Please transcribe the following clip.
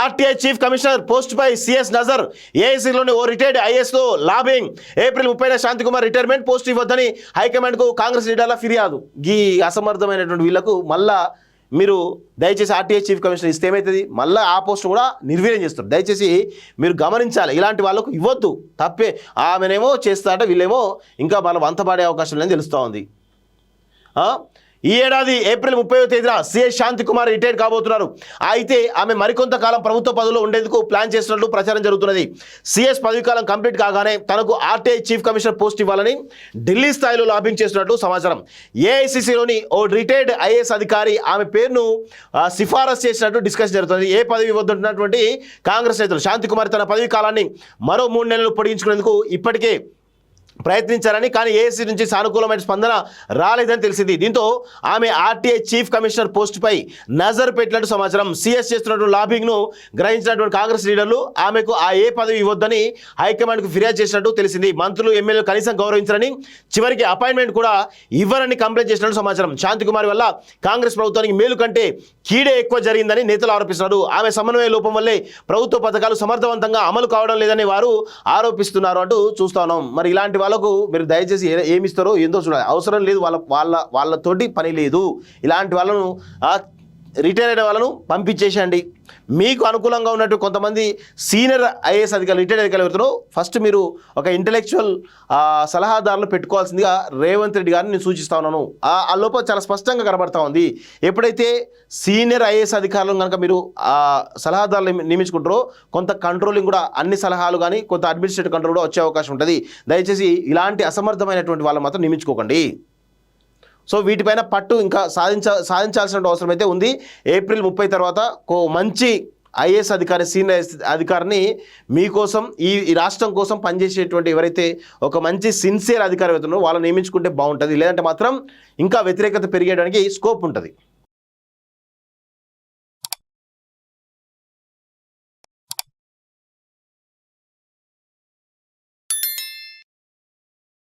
RTI chief commissioner పోస్టుపై CS నజర్. ఏఐసీలోని ఓ రిటైర్డ్ ఐఏఎస్లో లాబింగ్. ఏప్రిల్ 30న శాంతికుమార్ రిటైర్మెంట్ పోస్ట్ ఇవ్వద్దని హైకమాండ్కు కాంగ్రెస్ లీడర్ల ఫిర్యాదు. ఈ అసమర్థమైనటువంటి వీళ్లకు మళ్ళా మీరు దయచేసి ఆర్టీఐ చీఫ్ కమిషనర్ ఇస్తే ఏమవుతుంది, మళ్ళీ ఆ పోస్ట్ కూడా నిర్వీర్యం చేస్తారు. దయచేసి మీరు గమనించాలి, ఇలాంటి వాళ్ళకు ఇవ్వద్దు. తప్పే, ఆమెనేమో చేస్తారంటే వీళ్ళేమో ఇంకా వాళ్ళ వంతపాడే అవకాశం లేదని తెలుస్తూ ఉంది. ఈ ఏడాది ఏప్రిల్ 30వ తేదీన సిఎస్ శాంతికుమార్ రిటైర్ కాబోతున్నారు. అయితే ఆమె మరికొంతకాలం ప్రభుత్వ పదవిలో ఉండేందుకు ప్లాన్ చేస్తున్నట్లు ప్రచారం జరుగుతున్నది. సిఎస్ పదవీకాలం కంప్లీట్ కాగానే తనకు ఆర్టీఐ చీఫ్ కమిషనర్ పోస్ట్ ఇవ్వాలని ఢిల్లీ స్థాయిలో లాబింగ్ చేస్తున్నట్లు సమాచారం. ఏఐసిసిలోని ఓ రిటైర్డ్ ఐఏఎస్ అధికారి ఆమె పేరును సిఫారసు చేసినట్టు డిస్కషన్ జరుగుతుంది. ఏ పదవి వద్దంటున్నటువంటి కాంగ్రెస్ నేతలు శాంతికుమార్ తన పదవీ కాలాన్ని మరో 3 నెలలు పొడిగించుకునేందుకు ఇప్పటికే ప్రయత్నించారని, కానీ ఏఐసీ నుంచి సానుకూలమైన స్పందన రాలేదని తెలిసింది. దీంతో ఆమె ఆర్టీఐ చీఫ్ కమిషనర్ పోస్టుపై నజర్ పెట్టినట్టు సమాచారం. సిఎస్ చేస్తున్నటువంటి లాబింగ్ను గ్రహించినటువంటి కాంగ్రెస్ లీడర్లు ఆమెకు ఏ పదవి ఇవ్వొద్దని హైకమాండ్కు ఫిర్యాదు చేసినట్టు తెలిసింది. మంత్రులు ఎమ్మెల్యేలు కనీసం గౌరవించారని, చివరికి అపాయింట్మెంట్ కూడా ఇవ్వరని కంప్లైంట్ చేసినట్టు సమాచారం. శాంతికుమార్ వల్ల కాంగ్రెస్ ప్రభుత్వానికి మేలు కంటే కీడే ఎక్కువ జరిగిందని నేతలు ఆరోపిస్తున్నారు. ఆమె సమన్వయ లోపం వల్లే ప్రభుత్వ పథకాలు సమర్థవంతంగా అమలు కావడం లేదని వారు ఆరోపిస్తున్నారు అంటూ చూస్తా ఉన్నాం. మరి ఇలాంటి వాళ్ళకు మీరు దయచేసి ఏమి ఇస్తారో ఏందో చూడాలి. అవసరం లేదు, వాళ్ళతోటి పని లేదు. ఇలాంటి వాళ్ళను రిటైర్ అయిన వాళ్ళను పంపించేసేయండి. మీకు అనుకూలంగా ఉన్నట్టు కొంతమంది సీనియర్ ఐఏఎస్ అధికారులు, రిటైర్డ్ అధికారులు ఎవరుతారో ఫస్ట్ మీరు ఒక ఇంటలెక్చువల్ సలహాదారులు పెట్టుకోవాల్సిందిగా రేవంత్ రెడ్డి గారిని నేను సూచిస్తా ఉన్నాను. ఆ లోపల చాలా స్పష్టంగా కనబడతా ఉంది. ఎప్పుడైతే సీనియర్ ఐఏఎస్ అధికారులను కనుక మీరు సలహాదారులు నియమించుకుంటారో కొంత కంట్రోలింగ్ కూడా, అన్ని సలహాలు కానీ కొంత అడ్మినిస్ట్రేటివ్ కంట్రోల్ కూడా వచ్చే అవకాశం ఉంటుంది. దయచేసి ఇలాంటి అసమర్థమైనటువంటి వాళ్ళు మాత్రం నియమించుకోకండి. సో వీటిపైన పట్టు ఇంకా సాధించాల్సిన అవసరం అయితే ఉంది. ఏప్రిల్ 30 తర్వాత మంచి ఐఏఎస్ అధికారి, సీనియర్ అధికారిని మీకోసం, ఈ రాష్ట్రం కోసం పనిచేసేటువంటి ఎవరైతే ఒక మంచి సిన్సియర్ అధికారి అవుతున్నారో వాళ్ళని నియమించుకుంటే బాగుంటుంది. లేదంటే మాత్రం ఇంకా వ్యతిరేకత పెరిగేయడానికి స్కోప్ ఉంటుంది.